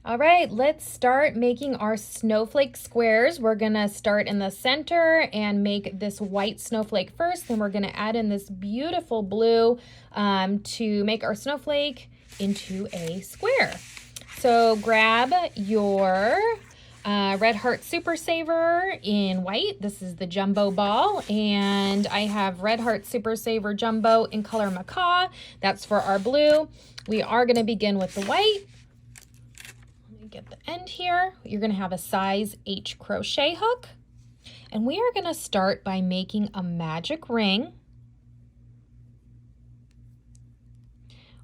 All right, let's start making our snowflake squares. We're gonna start in the center and make this white snowflake first. Then we're gonna add in this beautiful blue to make our snowflake into a square. So grab your Red Heart Super Saver in white. This is the jumbo ball, and I have Red Heart Super Saver Jumbo in color Macaw. That's for our blue. We are gonna begin with the white. Get the end here. You're going to have a size H crochet hook, and we are going to start by making a magic ring.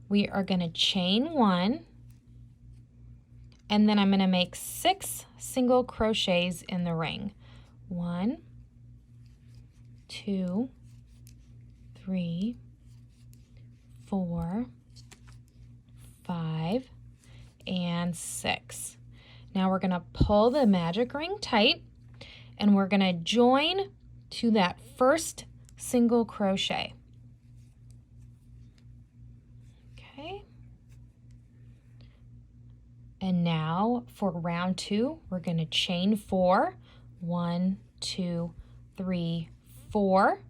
We are going to chain 1, and then I'm going to make 6 single crochets in the ring. 1, 2, 3, 4, 5, and 6. Now we're going to pull the magic ring tight, and we're going to join to that first single crochet. Okay. And now for round 2, we're going to chain 4. 1, 2, 3, 4.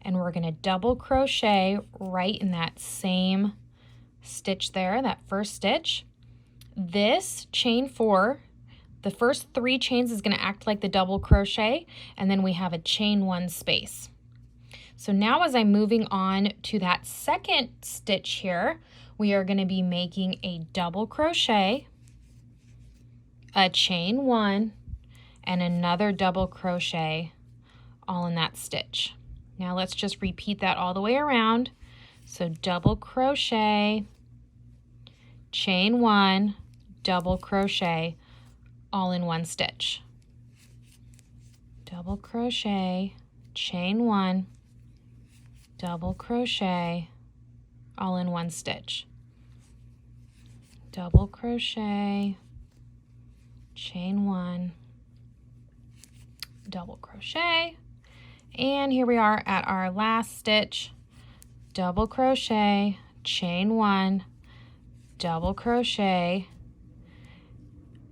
And we're going to double crochet right in that same stitch there, that first stitch. This chain 4, the first 3 chains is going to act like the double crochet, and then we have a chain 1 space. So now as I'm moving on to that second stitch here, we are going to be making a double crochet, a chain 1, and another double crochet all in that stitch. Now let's just repeat that all the way around. So double crochet, chain 1, double crochet, all in one stitch. Double crochet, chain 1, double crochet, all in one stitch. Double crochet, chain 1, double crochet, and here we are at our last stitch. Double crochet, chain 1, double crochet,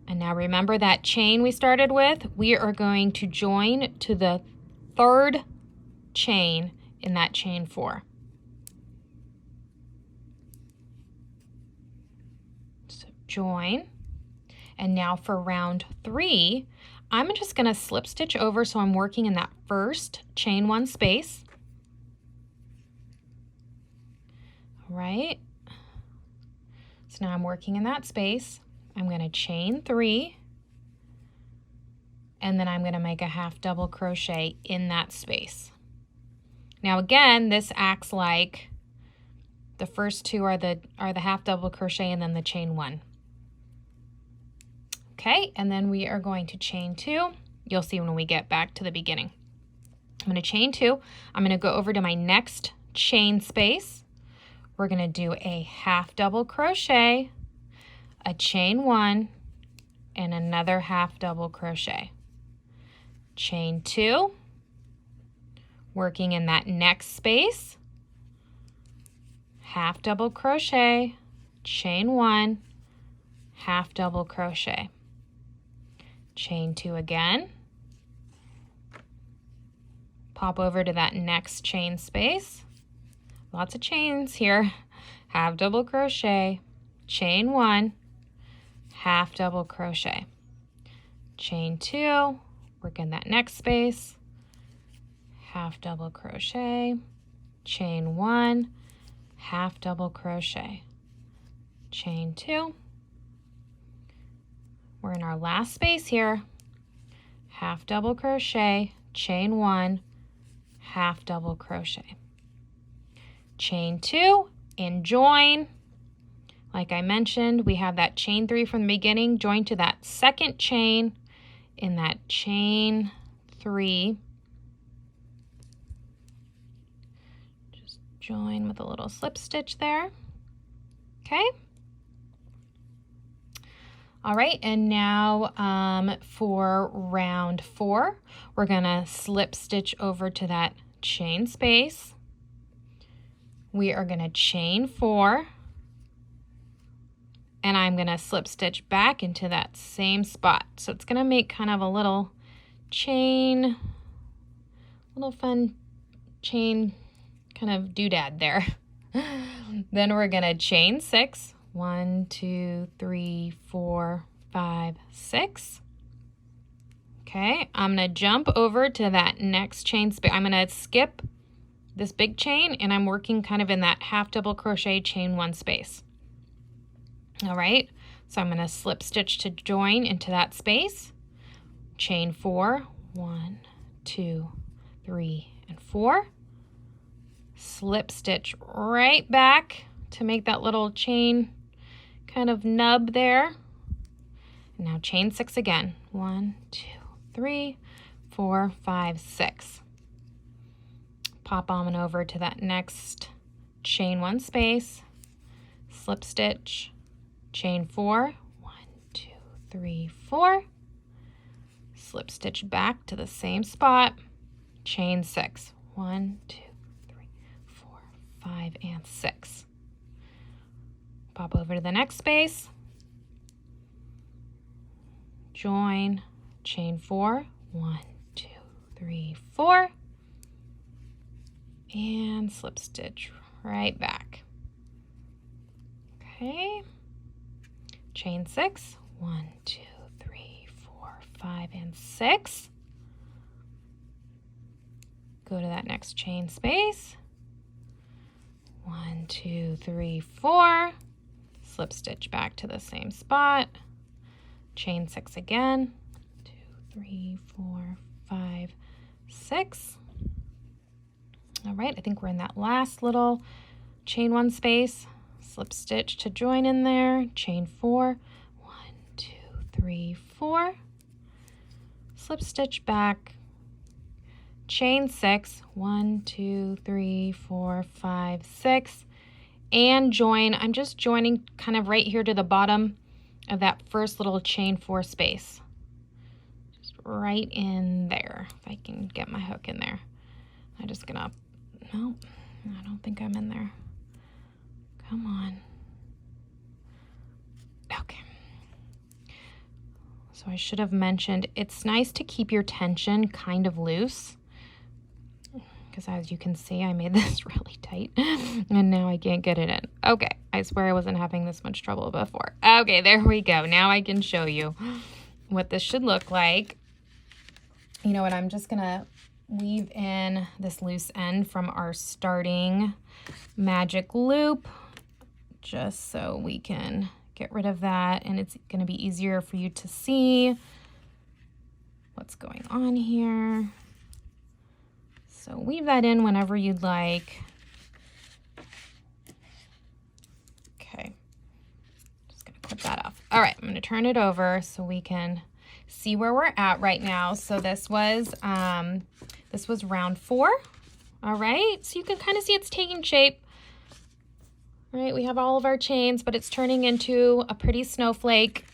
and now remember that chain we started with, we are going to join to the 3rd chain in that chain 4. So join, and now for round 3, I'm just going to slip stitch over, so I'm working in that first chain 1 space. All right. So now I'm working in that space. I'm going to chain 3, and then I'm going to make a half double crochet in that space. Now again, this acts like the first 2 are the half double crochet and then the chain 1. Okay, and then we are going to chain 2. You'll see when we get back to the beginning. I'm going to chain 2. I'm going to go over to my next chain space. We're going to do a half double crochet, a chain 1, and another half double crochet. Chain 2, working in that next space, half double crochet, chain 1, half double crochet. Chain 2 again, pop over to that next chain space. Lots of chains here. Half double crochet, chain 1, half double crochet. Chain 2, work in that next space, half double crochet, chain 1, half double crochet. Chain 2. We're in our last space here. Half double crochet, chain 1, half double crochet. Chain 2 and join. Like I mentioned, we have that chain 3 from the beginning, join to that second chain in that chain 3. Just join with a little slip stitch there. Okay. All right, and now for round 4, we're gonna slip stitch over to that chain space. We are gonna chain 4, and I'm gonna slip stitch back into that same spot. So it's gonna make kind of a little chain, little fun chain kind of doodad there. Then we're gonna chain 6. 1, 2, 3, 4, 5, 6. Okay, I'm gonna jump over to that next chain space. I'm gonna skip this big chain and I'm working kind of in that half double crochet chain 1 space. All right, so I'm gonna slip stitch to join into that space, chain 4, 1, 2, 3, and 4, slip stitch right back to make that little chain kind of nub there. Now chain 6 again, 1, 2, 3, 4, 5, 6. Pop on over to that next chain 1 space, slip stitch, chain 4, 1, 2, 3, 4, slip stitch back to the same spot, chain 6, 1, 2, 3, 4, 5, and 6. Pop over to the next space, join, chain 4, 1, 2, 3, 4, and slip stitch right back. Okay, chain 6, 1, 2, 3, 4, 5, and 6. Go to that next chain space, 1, 2, 3, 4, slip stitch back to the same spot, chain 6 again, 2, 3, 4, 5, 6. All right, I think we're in that last little chain 1 space, slip stitch to join in there, chain 4, 1, 2, 3, 4, slip stitch back, chain 6, 1, 2, 3, 4, 5, 6, and join. I'm just joining kind of right here to the bottom of that first little chain 4 space. Just right in there, if I can get my hook in there. I'm just gonna, no, I don't think I'm in there. Come on. Okay. So I should have mentioned, it's nice to keep your tension kind of loose, because as you can see, I made this really tight and now I can't get it in. Okay, I swear I wasn't having this much trouble before. Okay, there we go. Now I can show you what this should look like. You know what, I'm just gonna weave in this loose end from our starting magic loop, just so we can get rid of that, and it's gonna be easier for you to see what's going on here. So weave that in whenever you'd like. Okay, just gonna clip that off. All right, I'm gonna turn it over so we can see where we're at right now. So this was round 4. All right, so you can kind of see it's taking shape. All right, we have all of our chains, but it's turning into a pretty snowflake.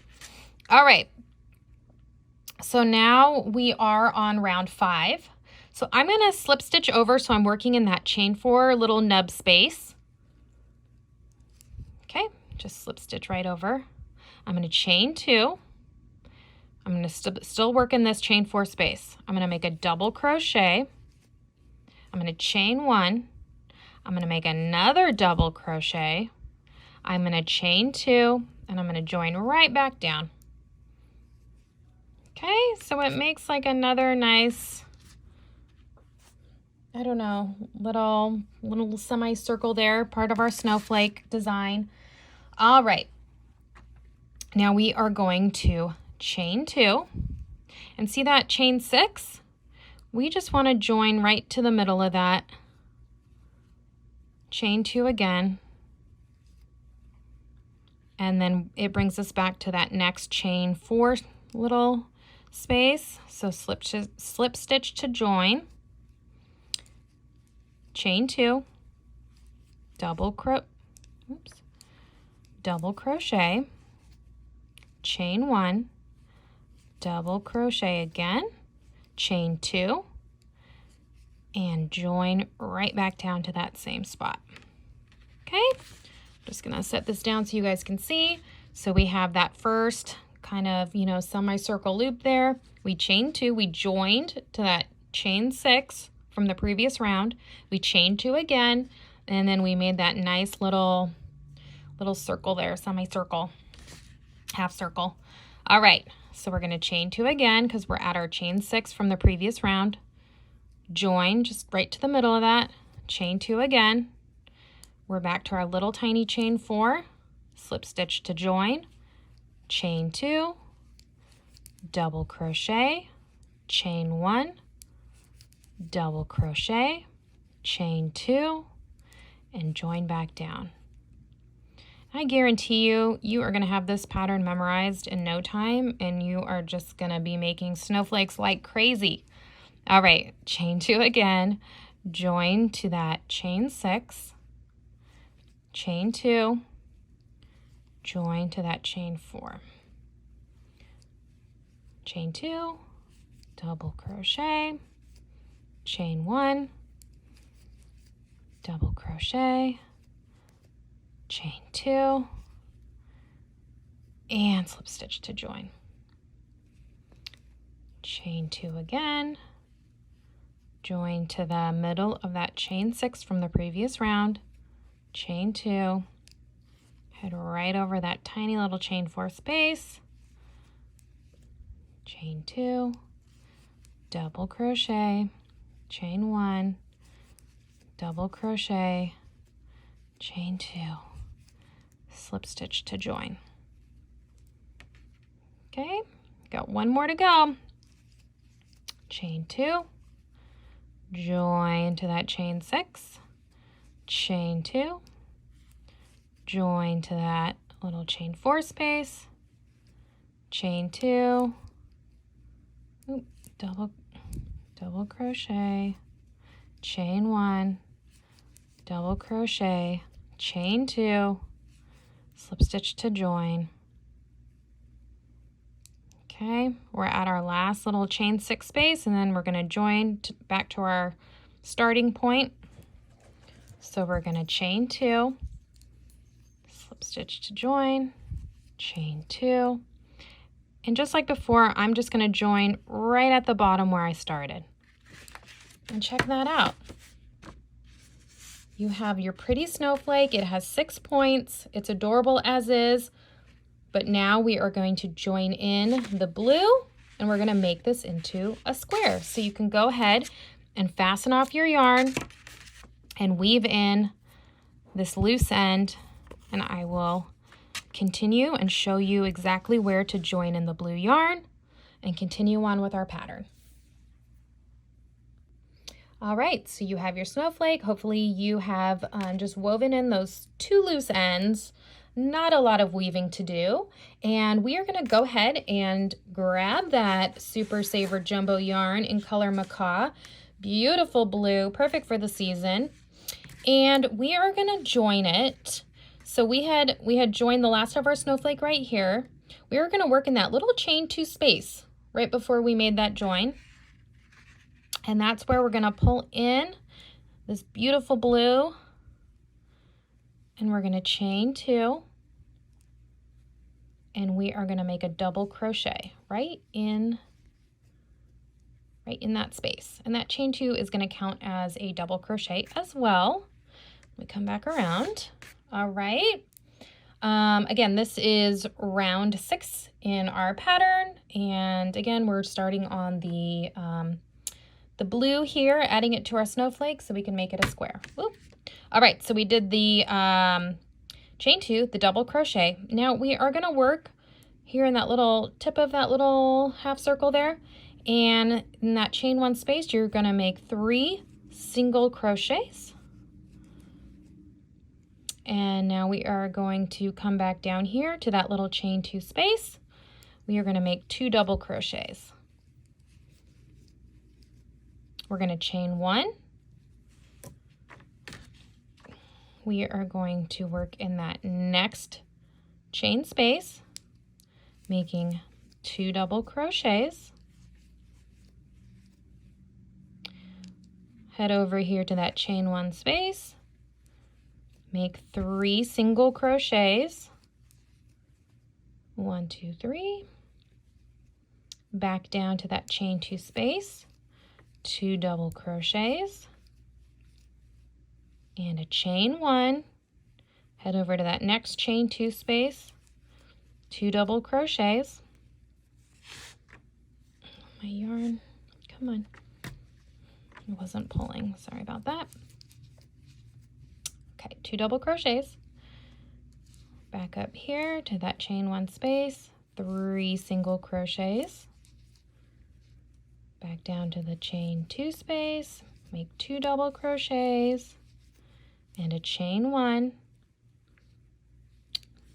All right, so now we are on round 5. So I'm gonna slip stitch over, so I'm working in that chain 4 little nub space. Okay, just slip stitch right over. I'm gonna chain 2. I'm gonna still work in this chain 4 space. I'm gonna make a double crochet. I'm gonna chain 1. I'm gonna make another double crochet. I'm gonna chain 2, and I'm gonna join right back down. Okay, so it makes like another nice, I don't know, little semicircle there, part of our snowflake design. All right, now we are going to chain 2, and see that chain 6? We just want to join right to the middle of that. Chain 2 again, and then it brings us back to that next chain 4 little space. So slip stitch to join, chain 2, double crochet, chain 1, double crochet again, chain 2, and join right back down to that same spot. Okay, just gonna set this down so you guys can see. So we have that first kind of, you know, semicircle loop there. We chained 2, we joined to that chain 6 from the previous round. We chained 2 again, and then we made that nice little circle there, semicircle, half circle. All right, so we're going to chain 2 again because we're at our chain 6 from the previous round. Join just right to the middle of that, chain 2 again. We're back to our little tiny chain 4, slip stitch to join, chain 2, double crochet, chain 1, double crochet, chain 2, and join back down. I guarantee you, you are going to have this pattern memorized in no time, and you are just going to be making snowflakes like crazy. All right, chain 2 again, join to that chain 6, chain 2, join to that chain 4, chain 2, double crochet, chain 1, double crochet, chain 2, and slip stitch to join. Chain 2 again, join to the middle of that chain 6 from the previous round, chain 2, head right over that tiny little chain 4 space, chain 2, double crochet, chain 1, double crochet, chain 2, slip stitch to join. Okay, got one more to go. Chain 2, join to that chain 6, chain 2, join to that little chain 4 space, chain 2, double crochet, chain 1, double crochet, chain 2, slip stitch to join. Okay, we're at our last little chain 6 space, and then we're going to join back to our starting point. So we're going to chain 2, slip stitch to join, chain 2, and just like before, I'm just going to join right at the bottom where I started. And check that out. You have your pretty snowflake. It has 6 points. It's adorable as is. But now we are going to join in the blue, and we're going to make this into a square. So you can go ahead and fasten off your yarn and weave in this loose end, and I will continue and show you exactly where to join in the blue yarn and continue on with our pattern. All right, so you have your snowflake. Hopefully you have just woven in those 2 loose ends. Not a lot of weaving to do. And we are going to go ahead and grab that Super Saver Jumbo yarn in color Macaw. Beautiful blue, perfect for the season. And we are going to join it. So we had joined the last of our snowflake right here. We are going to work in that little chain 2 space right before we made that join. And that's where we're going to pull in this beautiful blue. And we're going to chain 2. And we are going to make a double crochet right in that space. And that chain 2 is going to count as a double crochet as well. Let me come back around. All right. Again, this is round 6 in our pattern. And again, we're starting on the blue here, adding it to our snowflake so we can make it a square. Whoop. All right, so we did the chain 2, the double crochet. Now we are going to work here in that little tip of that little half circle there, and in that chain 1 space you're going to make 3 single crochets. And now we are going to come back down here to that little chain 2 space. We are going to make 2 double crochets. We're going to chain 1. We are going to work in that next chain space, making 2 double crochets. Head over here to that chain 1 space, make 3 single crochets, 1, 2, 3. Back down to that chain 2 space, 2 double crochets, and a chain 1. Head over to that next chain 2 space, 2 double crochets. My yarn, come on. It wasn't pulling, sorry about that. Okay, 2 double crochets. Back up here to that chain 1 space, 3 single crochets. Back down to the chain 2 space, make 2 double crochets and a chain 1.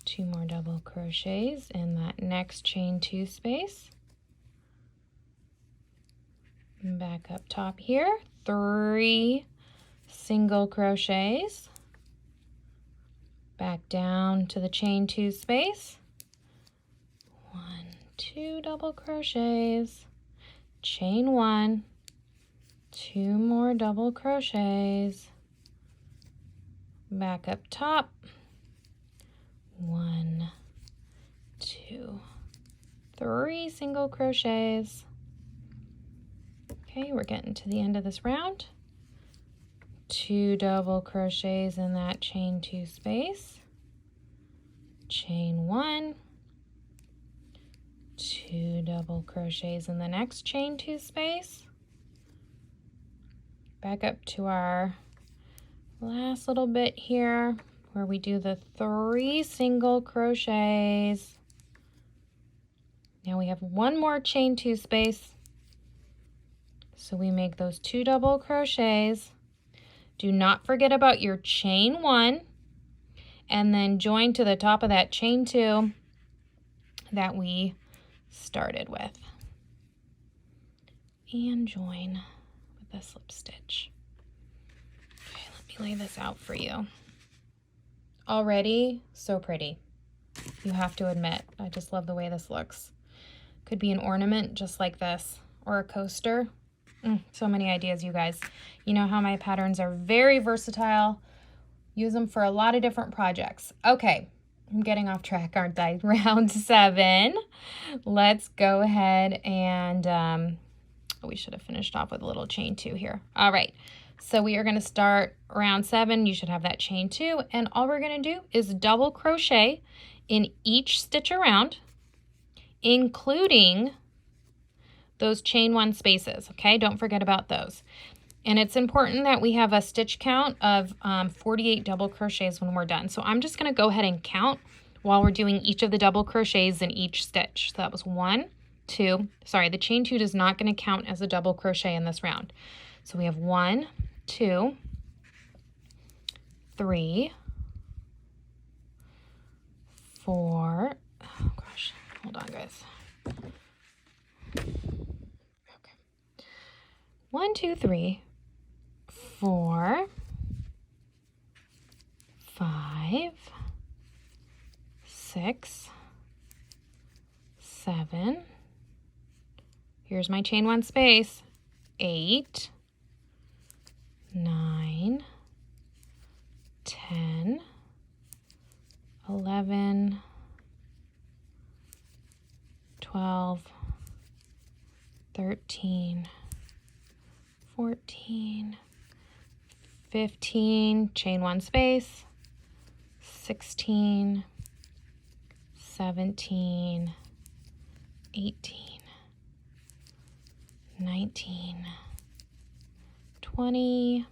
2 more double crochets in that next chain 2 space. Back up top here, 3 single crochets. Back down to the chain 2 space. 1, 2 double crochets, chain 1, 2 more double crochets. Back up top. 1, 2, 3 single crochets. Okay, we're getting to the end of this round. 2 double crochets in that chain 2 space. Chain 1. 2 double crochets in the next chain 2 space. Back up to our last little bit here where we do the 3 single crochets. Now we have 1 more chain 2 space. So we make those 2 double crochets. Do not forget about your chain 1 and then join to the top of that chain 2 that we started with. And join with a slip stitch. Okay, let me lay this out for you. Already so pretty. You have to admit, I just love the way this looks. Could be an ornament just like this or a coaster. So many ideas, you guys. You know how my patterns are very versatile. Use them for a lot of different projects. Okay, I'm getting off track, aren't I? Round 7. Let's go ahead and we should have finished off with a little chain 2 here. All right, so we are going to start round 7. You should have that chain 2, and all we're going to do is double crochet in each stitch around, including those chain 1 spaces, okay? Don't forget about those. And it's important that we have a stitch count of 48 double crochets when we're done. So I'm just going to go ahead and count while we're doing each of the double crochets in each stitch. So that was 1, 2, sorry, the chain 2 is not going to count as a double crochet in this round. So we have 1, 2, 3, 4, oh gosh, hold on guys. 1, 2, 3, 4, 5, 6, 7. Here's my chain 1 space. 8, 9, 10, 11, 12, 13, 14, 15, chain 1 space, 16, 17, 18, 19, 20,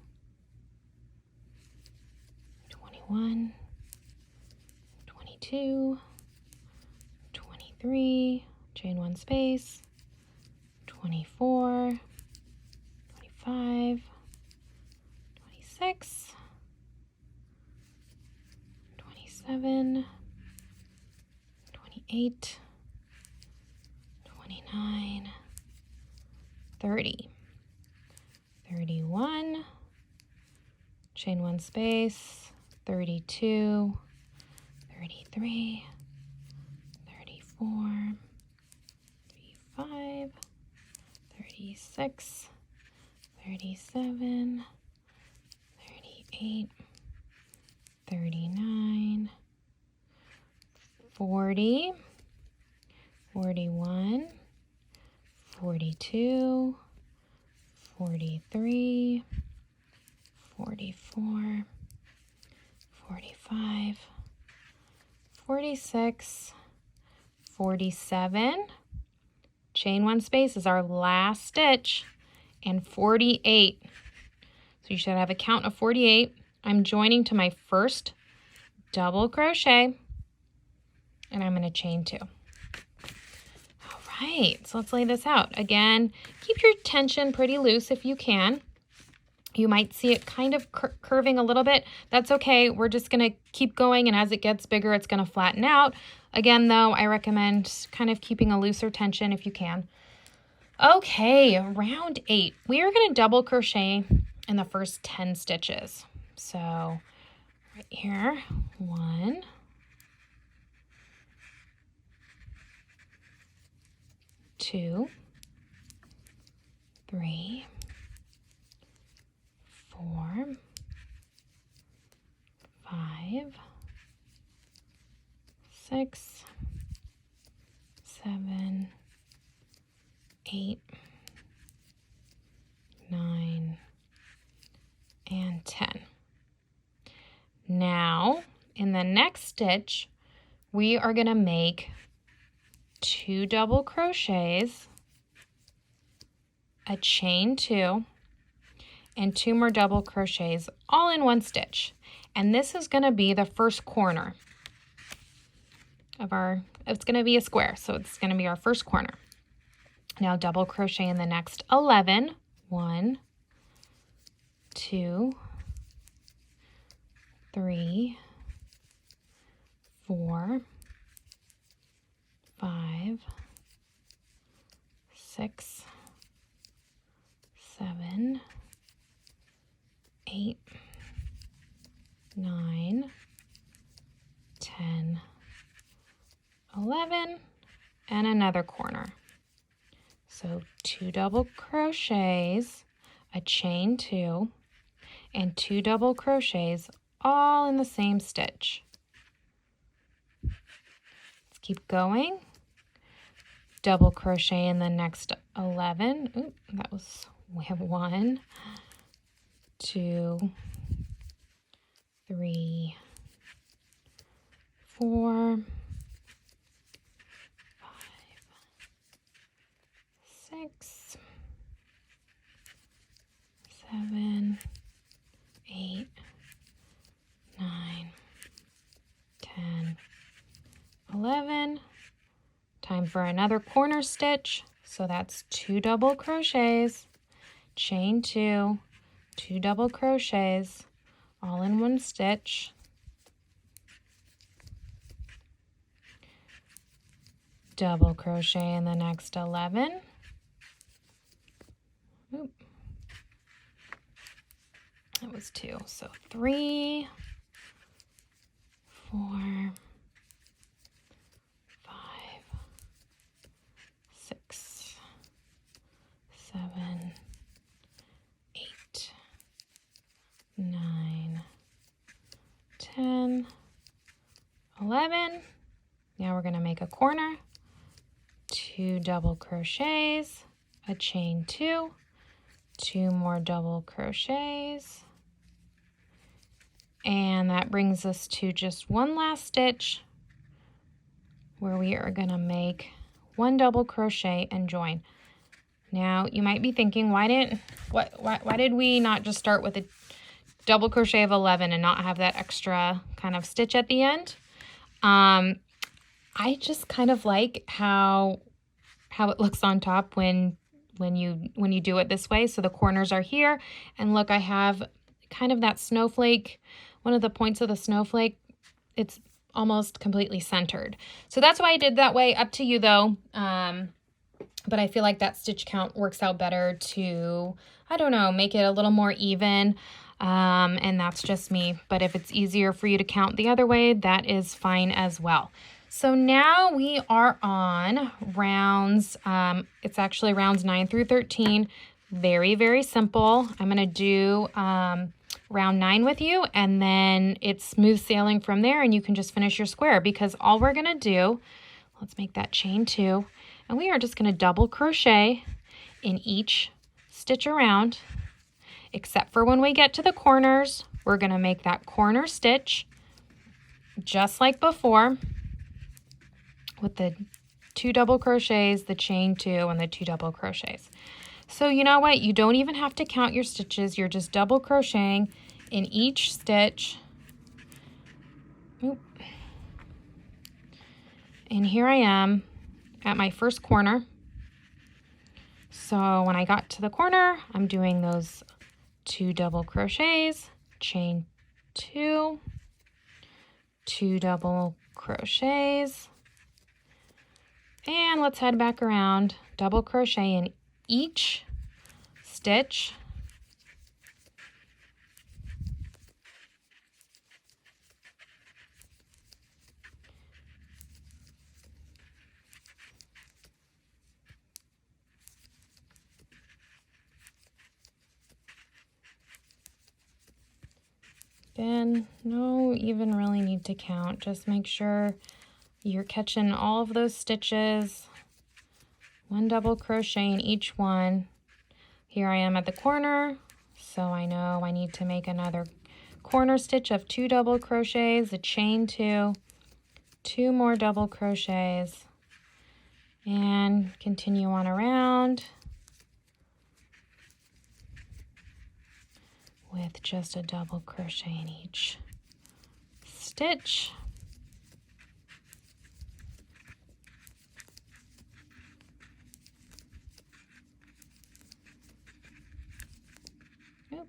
21, 22, 23, chain 1 space, 24, 25, 26, 27, 28, 29, 30, 31, chain 1 space, 32, 33, 34, 35, 36, 37, 38, 39, 40, 41, 42, 43, 44, 45, 46, 47. Chain one space is our last stitch, and 48. So you should have a count of 48. I'm joining to my first double crochet, and I'm going to chain 2. All right, so let's lay this out. Again, keep your tension pretty loose if you can. You might see it kind of curving a little bit. That's okay. We're just going to keep going, and as it gets bigger, it's going to flatten out. Again, though, I recommend kind of keeping a looser tension if you can. Okay, round 8. We are going to double crochet in the first 10 stitches. So right here, 1, 2, 3, 4, 5, 6, 7, 8, 9, and 10. Now, in the next stitch, we are going to make 2 double crochets, a chain 2, and 2 more double crochets all in one stitch. And this is going to be the first corner of our, it's going to be a square, so it's going to be our first corner. Now double crochet in the next 11. 1, 2, 3, 4, 5, 6, 7, 8, 9, 10, 11, and another corner. So 2 double crochets, a chain 2, and 2 double crochets all in the same stitch. Let's keep going. Double crochet in the next 11. Ooh, that was, we have 1, 2, 3, 4, 6, 7, 8, 9, 10, 11. Time for another corner stitch. So that's 2 double crochets, chain 2, 2 double crochets, all in one stitch. Double crochet in the next 11. Oop. That was 2. So 3, 4, 5, 6, 7, 8, 9, 10, 11. Now we're going to make a corner. 2 double crochets, a chain 2, 2 more double crochets, and that brings us to just one last stitch where we are going to make 1 double crochet and join. Now you might be thinking, why did we not just start with a double crochet of 11 and not have that extra kind of stitch at the end? I just kind of like how it looks on top when you do it this way. So the corners are here, and look, I have kind of that snowflake, one of the points of the snowflake, it's almost completely centered. So that's why I did that way. Up to you though. But I feel like that stitch count works out better to, I don't know, make it a little more even. And that's just me. But if it's easier for you to count the other way, that is fine as well. So now we are on rounds, it's actually rounds 9 through 13. Very, very simple. I'm going to do round 9 with you, and then it's smooth sailing from there, and you can just finish your square, because all we're going to do, Let's make that chain 2. And we are just going to double crochet in each stitch around, except for when we get to the corners. We're going to make that corner stitch just like before with the 2 double crochets, the chain 2, and the 2 double crochets. So you know what? You don't even have to count your stitches. You're just double crocheting in each stitch. Oop. And here I am at my first corner. So when I got to the corner, I'm doing those 2 double crochets, chain 2, 2 double crochets, and let's head back around, double crochet in each stitch. Again, no even really need to count. Just make sure you're catching all of those stitches. 1 double crochet in each one. Here I am at the corner, so I know I need to make another corner stitch of 2 double crochets, a chain 2, 2 more double crochets, and continue on around with just a double crochet in each stitch. Yep.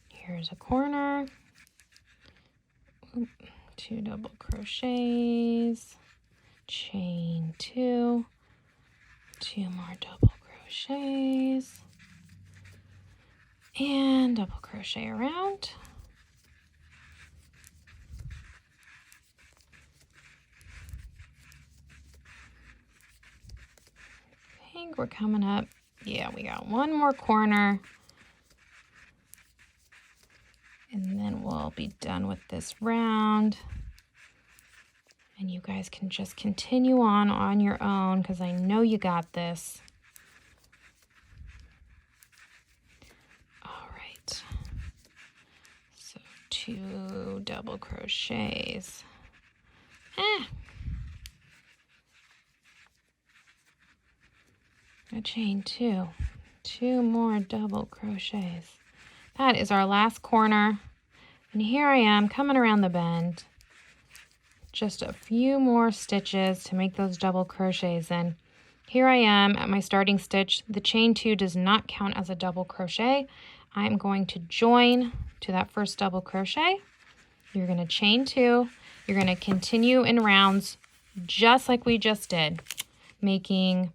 Here's a corner. Oop, 2 double crochets, chain 2, 2 more double crochets, and double crochet around. I think we're coming up. Yeah, we got 1 more corner. And then we'll be done with this round. And you guys can just continue on your own because I know you got this. All right. So 2 double crochets. A chain 2. 2 more double crochets. That is our last corner, and here I am coming around the bend. Just a few more stitches to make those double crochets in. Here I am at my starting stitch. The chain 2 does not count as a double crochet. I'm going to join to that first double crochet. You're going to chain 2. You're going to continue in rounds just like we just did, making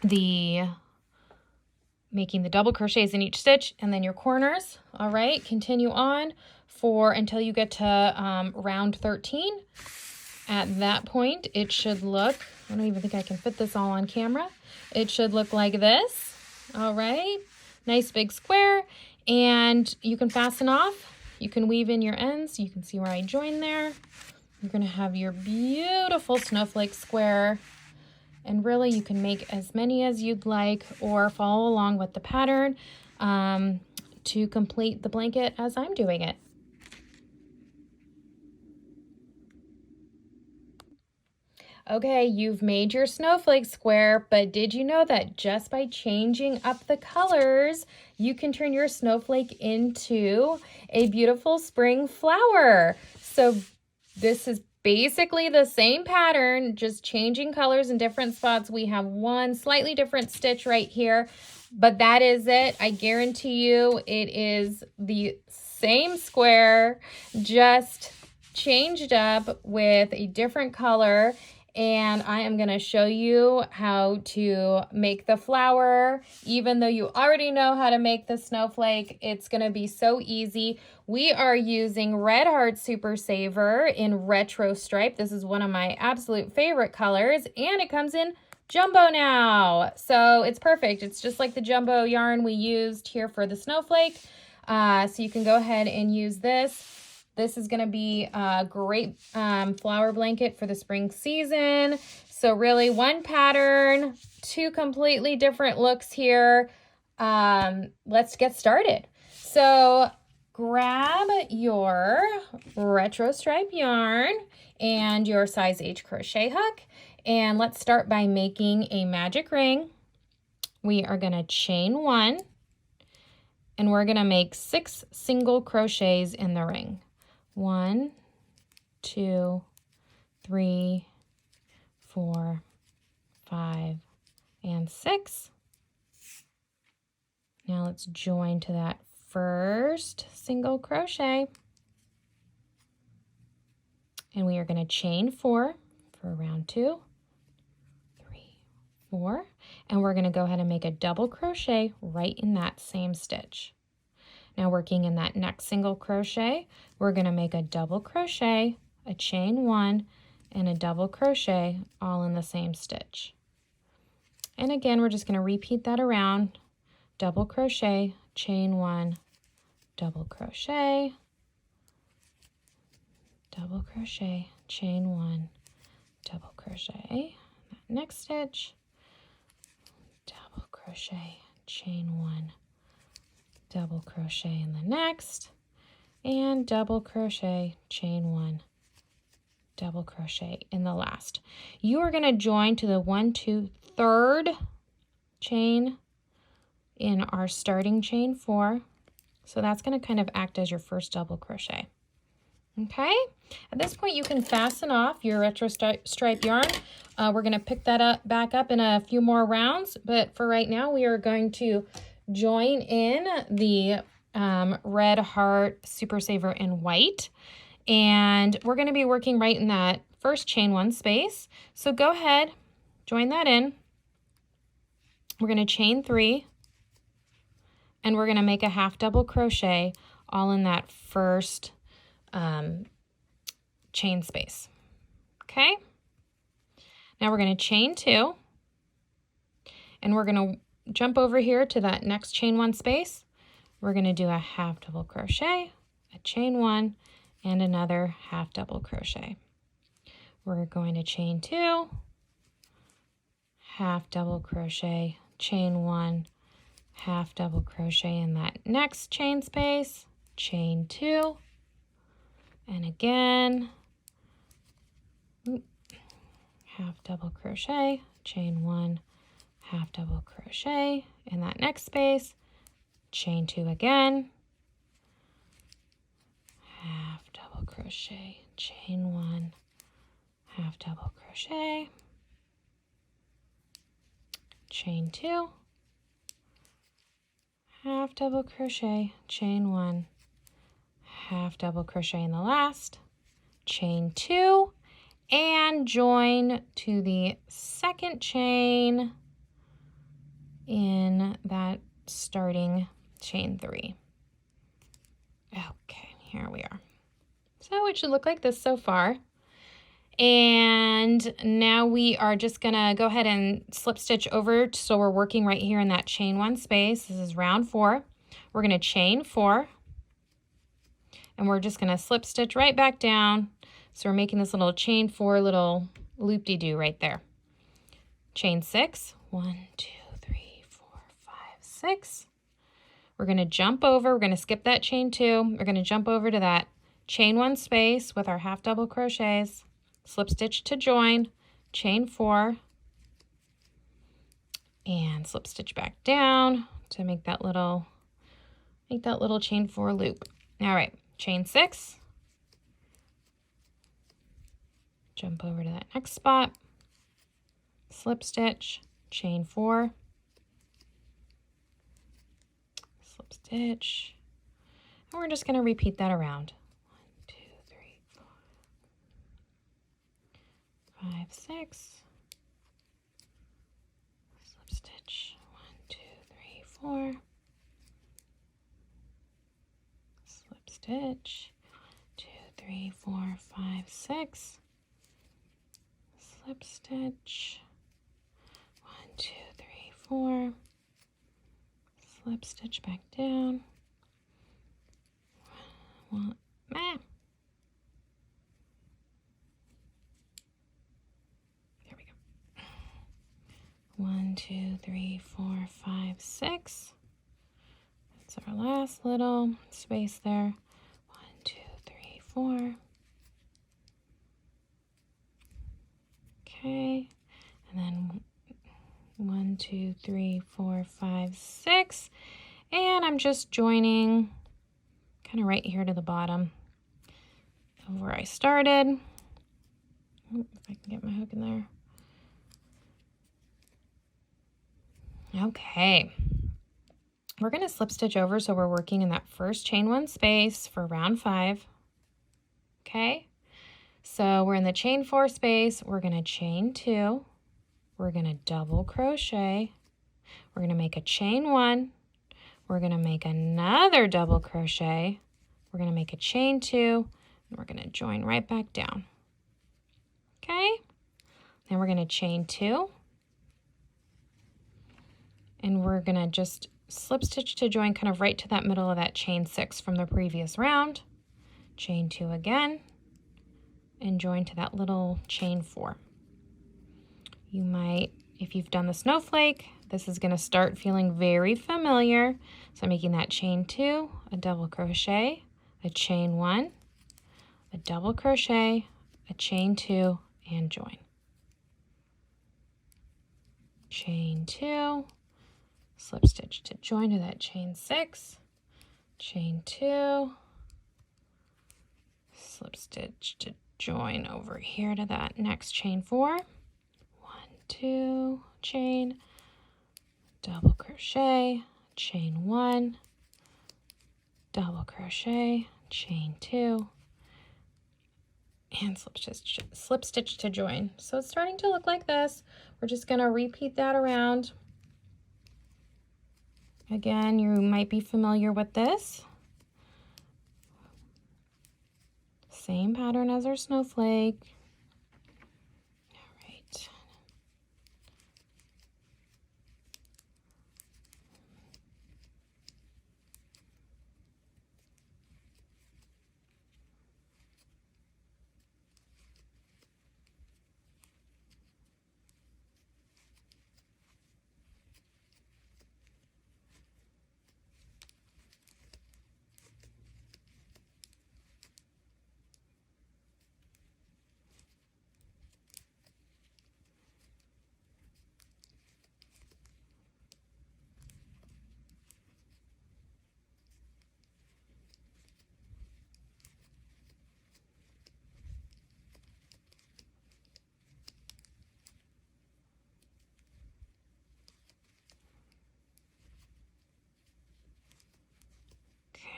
the double crochets in each stitch and then your corners. All right, continue on until you get to round 13. At that point, it should look, I don't even think I can fit this all on camera. It should look like this. All right, nice big square, and you can fasten off. You can weave in your ends. You can see where I joined there. You're gonna have your beautiful snowflake square. And really, you can make as many as you'd like or follow along with the pattern to complete the blanket as I'm doing it. Okay, you've made your snowflake square, but did you know that just by changing up the colors, you can turn your snowflake into a beautiful spring flower? So this is basically the same pattern, just changing colors in different spots. We have 1 slightly different stitch right here, but that is it. I guarantee you it is the same square, just changed up with a different color. and I am going to show you how to make the flower. Even though you already know how to make the snowflake, it's going to be so easy. We are using Red Heart Super Saver in Retro Stripe. This is one of my absolute favorite colors, and it comes in jumbo now. So it's perfect. It's just like the jumbo yarn we used here for the snowflake. So you can go ahead and use this. This is going to be a great flower blanket for the spring season. So really one pattern, two completely different looks here. Let's get started. So grab your retro stripe yarn and your size H crochet hook. And let's start by making a magic ring. We are going to chain 1 and we're going to make 6 single crochets in the ring. 1, 2, 3, 4, 5, and 6. Now let's join to that first single crochet. And we are going to chain 4 for round 2, 3, 4. And we're going to go ahead and make a double crochet right in that same stitch. Now working in that next single crochet, we're going to make a double crochet, a chain 1, and a double crochet all in the same stitch. And again, we're just going to repeat that around. Double crochet, chain 1, double crochet, double crochet, chain 1, double crochet, that next stitch, double crochet, chain 1, double crochet in the next, and double crochet, chain 1, double crochet in the last. You are going to join to the 1, 2, 3rd chain in our starting chain 4. So that's going to kind of act as your first double crochet. Okay, at this point you can fasten off your retro stripe yarn. We're going to pick that up back up in a few more rounds, but for right now we are going to join in the Red Heart Super Saver in white, and we're going to be working right in that first chain 1 space. So go ahead, join that in. We're going to chain 3, and we're going to make a half double crochet all in that first chain space. Okay, now we're going to chain 2, and we're going to jump over here to that next chain 1 space. We're going to do a half double crochet, a chain 1, and another half double crochet. We're going to chain 2, half double crochet, chain 1, half double crochet in that next chain space, chain 2, and again, half double crochet, chain 1, half double crochet in that next space, chain 2 again, half double crochet, chain 1, half double crochet, chain 2, half double crochet, chain 1, half double crochet in the last, chain 2, and join to the second chain in that starting chain 3. Okay, here we are. So it should look like this so far. And now we are just gonna go ahead and slip stitch over. So we're working right here in that chain 1 space. This is round 4. We're gonna chain 4, and we're just gonna slip stitch right back down. So we're making this little chain 4 little loop-de-doo right there. Chain 6, 1, 2, 3, 4, 5, 6. We're going to jump over, we're going to skip that chain 2. We're going to jump over to that chain 1 space with our half double crochets, slip stitch to join, chain 4, and slip stitch back down to make that little chain 4 loop. All right, chain 6, jump over to that next spot, slip stitch, chain 4, slip stitch, and we're just going to repeat that around. 1, 2, 3, 4, 5, 6, slip stitch, 1, 2, 3, 4, slip stitch, 2, 3, 4, 5, 6, slip stitch, 1, 2, 3, 4, slip stitch back down, one, there we go, 1, 2, 3, 4, 5, 6, that's our last little space there, 1, 2, 3, 4, okay, and then 1, 2, 3, 4, 5, 6, and I'm just joining kind of right here to the bottom of where I started. If I can get my hook in there. Okay, we're going to slip stitch over, so we're working in that first chain 1 space for round 5. Okay, so we're in the chain 4 space, we're going to chain 2, we're going to double crochet, we're going to make a chain 1, we're going to make another double crochet, we're going to make a chain 2, and we're going to join right back down. Okay, then we're going to chain 2, and we're going to just slip stitch to join kind of right to that middle of that chain 6 from the previous round, chain 2 again, and join to that little chain 4. You might, if you've done the snowflake, this is going to start feeling very familiar. So I'm making that chain 2, a double crochet, a chain 1, a double crochet, a chain 2, and join. Chain 2, slip stitch to join to that chain 6, chain 2, slip stitch to join over here to that next chain 4, 1, 2, chain, double crochet, chain 1, double crochet, chain 2, and slip stitch to join. So it's starting to look like this. We're just going to repeat that around. Again, you might be familiar with this. Same pattern as our snowflake. All right.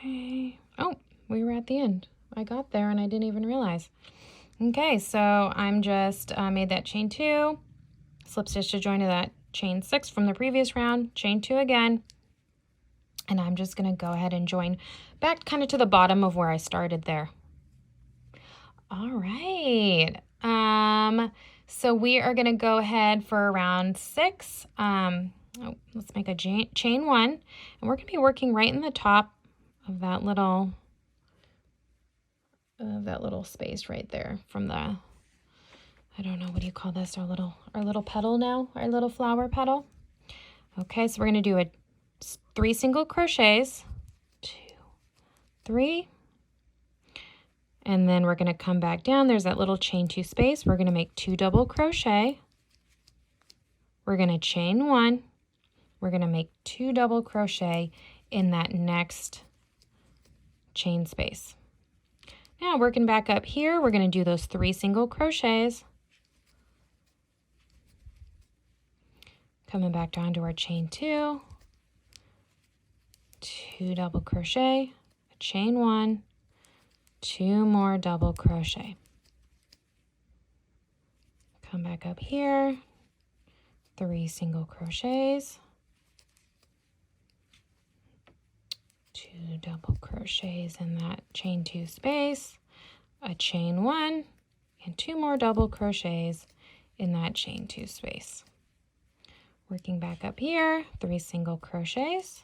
Okay. Oh, we were at the end. I got there and I didn't even realize. Okay, so I'm just made that chain 2, slip stitch to join to that chain 6 from the previous round, chain 2 again, and I'm just going to go ahead and join back kind of to the bottom of where I started there. All right. So we are going to go ahead for round 6. Let's make a chain 1, and we're going to be working right in the top of that little space right there from the, I don't know, what do you call this? Our little petal now, our little flower petal. Okay, so we're going to do 3 single crochets, 2, 3, and then we're going to come back down. There's that little chain 2 space. We're going to make 2 double crochet. We're going to chain 1. We're going to make 2 double crochet in that next chain space. Now working back up here, we're going to do those 3 single crochets. Coming back down to our chain 2, 2 double crochet, a chain 1, 2 more double crochet. Come back up here, 3 single crochets, 2 double crochets in that chain 2 space, a chain 1, and 2 more double crochets in that chain 2 space. Working back up here, 3 single crochets,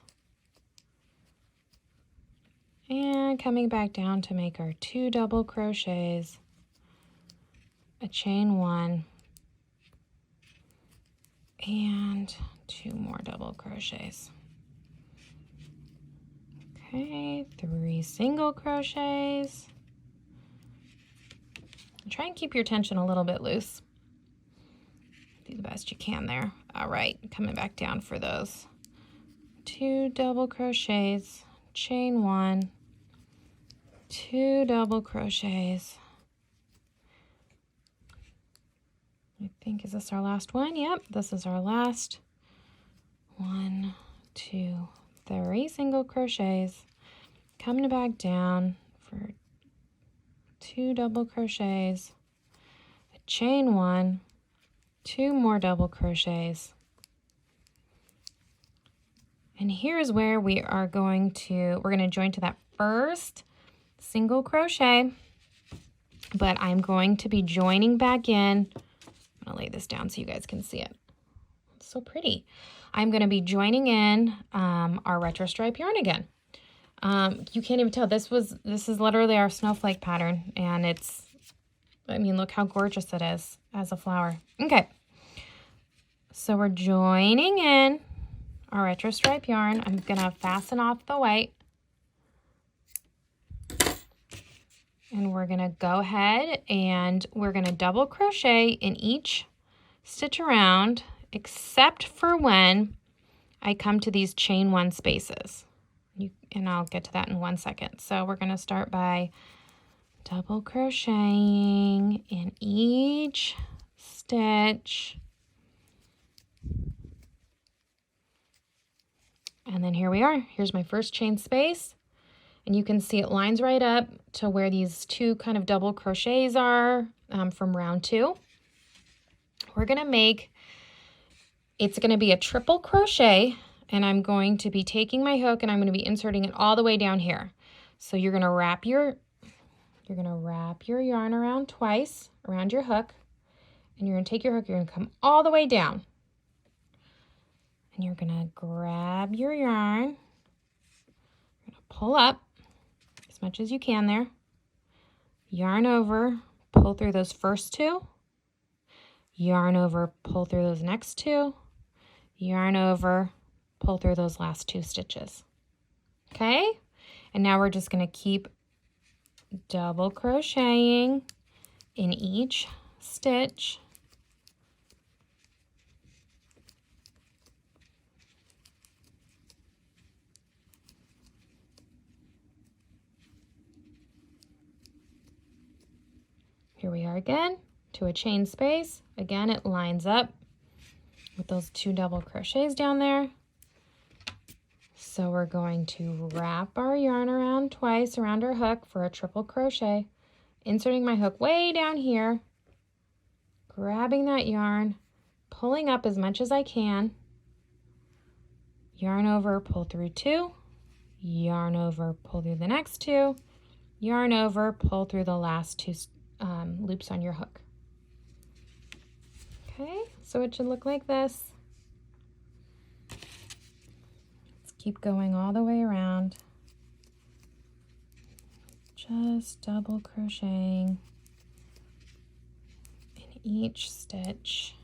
and coming back down to make our 2 double crochets, a chain 1, and 2 more double crochets. Okay, 3 single crochets. Try and keep your tension a little bit loose. Do the best you can there. All right, coming back down for those 2 double crochets, chain 1, 2 double crochets. I think, is this our last one? Yep, this is our last. 1, 2, 3 single crochets. Coming back down for 2 double crochets, a chain 1, 2 more double crochets. And here's where we're going to join to that first single crochet, but I'm going to be joining back in. I'm gonna lay this down so you guys can see it. It's so pretty. I'm gonna be joining in our retro stripe yarn again. You can't even tell, this is literally our snowflake pattern, and I mean, look how gorgeous it is as a flower. Okay, so we're joining in our retro stripe yarn. I'm gonna fasten off the white, and we're gonna go ahead and we're gonna double crochet in each stitch around, except for when I come to these chain 1 spaces. And I'll get to that in 1 second. So we're gonna start by double crocheting in each stitch. And then here we are. Here's my first chain space. And you can see it lines right up to where these 2 kind of double crochets are from round 2. We're gonna make, it's gonna be a triple crochet, and I'm going to be taking my hook and I'm gonna be inserting it all the way down here. So you're gonna wrap your yarn around twice around your hook, and you're gonna take your hook, you're gonna come all the way down. And you're gonna grab your yarn, you're gonna pull up as much as you can there, yarn over, pull through those first 2, yarn over, pull through those next 2, yarn over, pull through those last 2 stitches. Okay, and now we're just going to keep double crocheting in each stitch. Here we are again to a chain space. Again, it lines up with those 2 double crochets down there. So we're going to wrap our yarn around twice around our hook for a triple crochet, inserting my hook way down here, grabbing that yarn, pulling up as much as I can, yarn over, pull through 2, yarn over, pull through the next 2, yarn over, pull through the last 2 loops on your hook. Okay, so it should look like this. Keep going all the way around, just double crocheting in each stitch.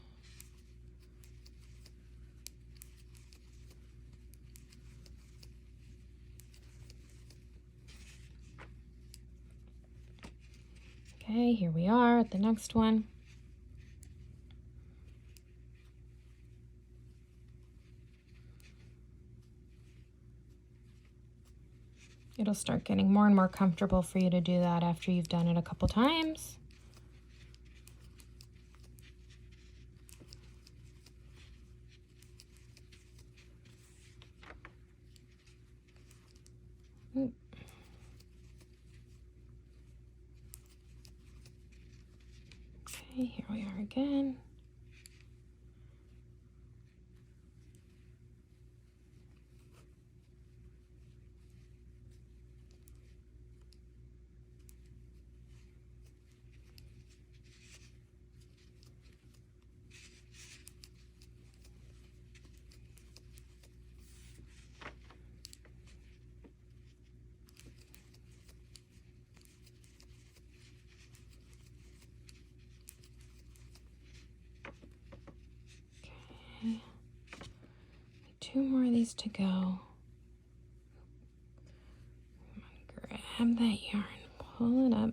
Okay, here we are at the next one. It'll start getting more and more comfortable for you to do that after you've done it a couple times. Okay, here we are again. Two more of these to go. Grab that yarn, pull it up,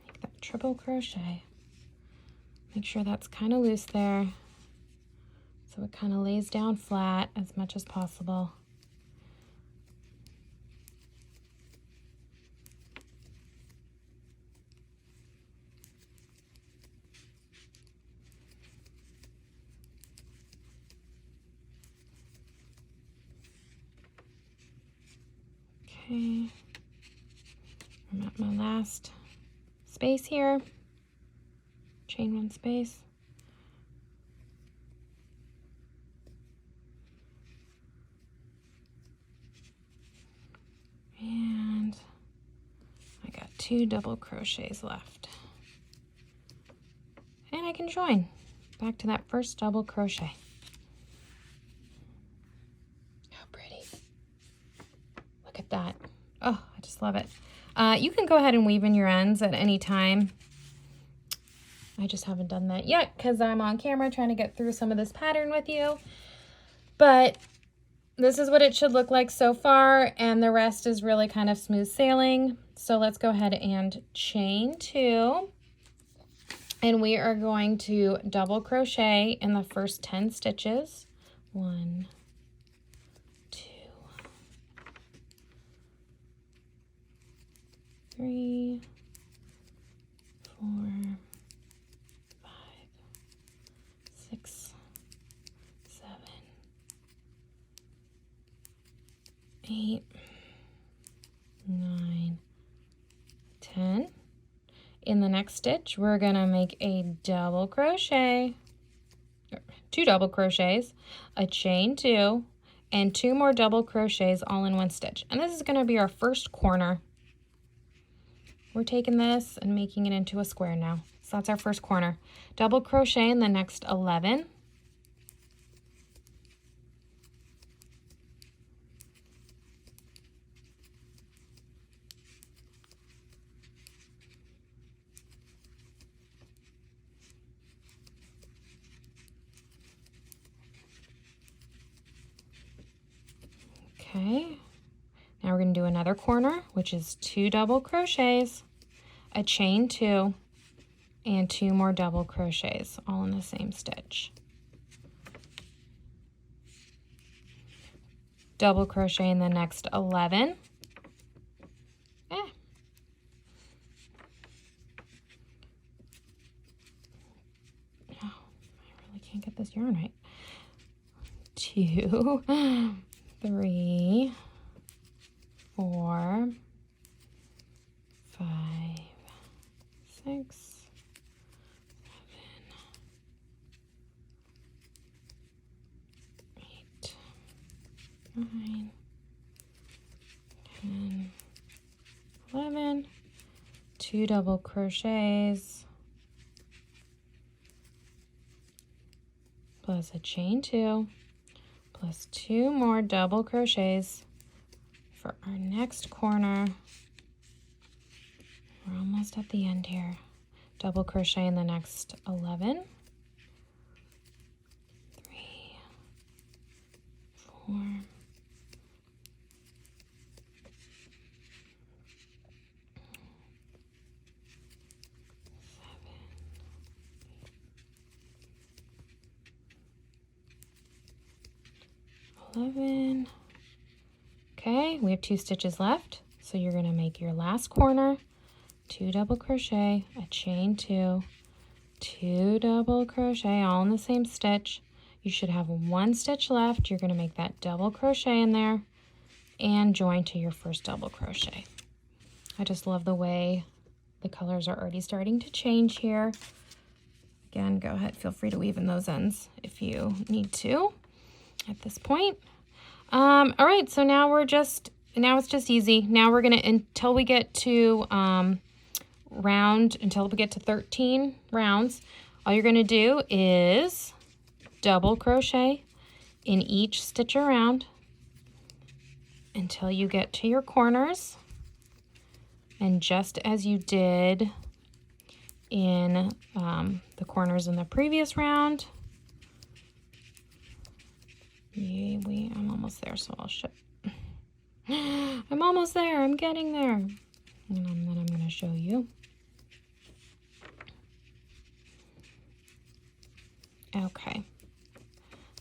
make that triple crochet. Make sure that's kind of loose there, so it kind of lays down flat as much as possible. Okay, I'm at my last space here, chain one space. And I got 2 double crochets left. And I can join back to that first double crochet. How pretty. Look at that. Oh, I just love it. You can go ahead and weave in your ends at any time. I just haven't done that yet because I'm on camera trying to get through some of this pattern with you. But this is what it should look like so far, and the rest is really kind of smooth sailing. So let's go ahead and chain 2. And we are going to double crochet in the first 10 stitches. 1, 2, 3, 4, 5, 6, 7, 8, 9, 10. In the next stitch, we're gonna make a double crochet, 2 double crochets, a chain 2, and 2 more double crochets all in one stitch. And this is gonna be our first corner. We're taking this and making it into a square now. So that's our first corner. Double crochet in the next 11. Okay, now we're going to do another corner, which is 2 double crochets, a chain 2, and 2 more double crochets, all in the same stitch. Double crochet in the next 11. Oh, I really can't get this yarn right. 2, 3, 4, 5, 6, 7, 8, 9, 10, 11, 2 double crochets, plus a chain 2, plus 2 more double crochets for our next corner. We're almost at the end here. Double crochet in the next 11. 3, 4, 11. Okay, we have 2 stitches left, so you're going to make your last corner, 2 double crochet, a chain 2, 2 double crochet, all in the same stitch. You should have 1 stitch left. You're going to make that double crochet in there and join to your first double crochet. I just love the way The colors are already starting to change here. Again, go ahead, feel free to weave in those ends if you need to at this point. All right, so now it's just easy. Now we're gonna, until we get to until we get to 13 rounds, all you're gonna do is double crochet in each stitch around until you get to your corners. And just as you did in the corners in the previous round, I'm almost there, so I'll show. I'm almost there, I'm getting there. And then I'm going to show you. Okay.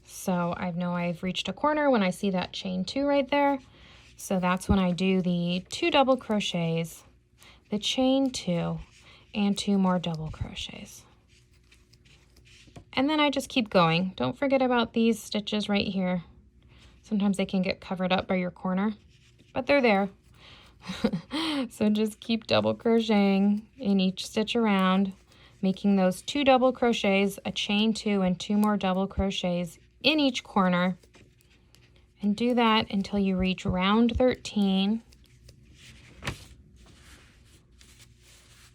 So I know I've reached a corner when I see that chain 2 right there. So that's when I do the 2 double crochets, the chain 2, and 2 more double crochets. And then I just keep going. Don't forget about these stitches right here. Sometimes they can get covered up by your corner, but they're there. So just keep double crocheting in each stitch around, making those 2 double crochets, a chain 2, and 2 more double crochets in each corner. And do that until you reach round 13.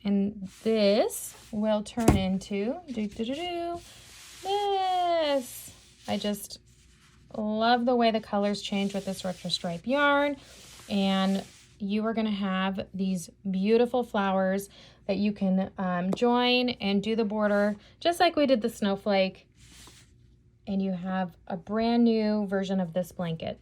And this will turn into this. I just love the way the colors change with this retro stripe yarn. And you are going to have these beautiful flowers that you can join and do the border just like we did the snowflake. And you have a brand new version of this blanket.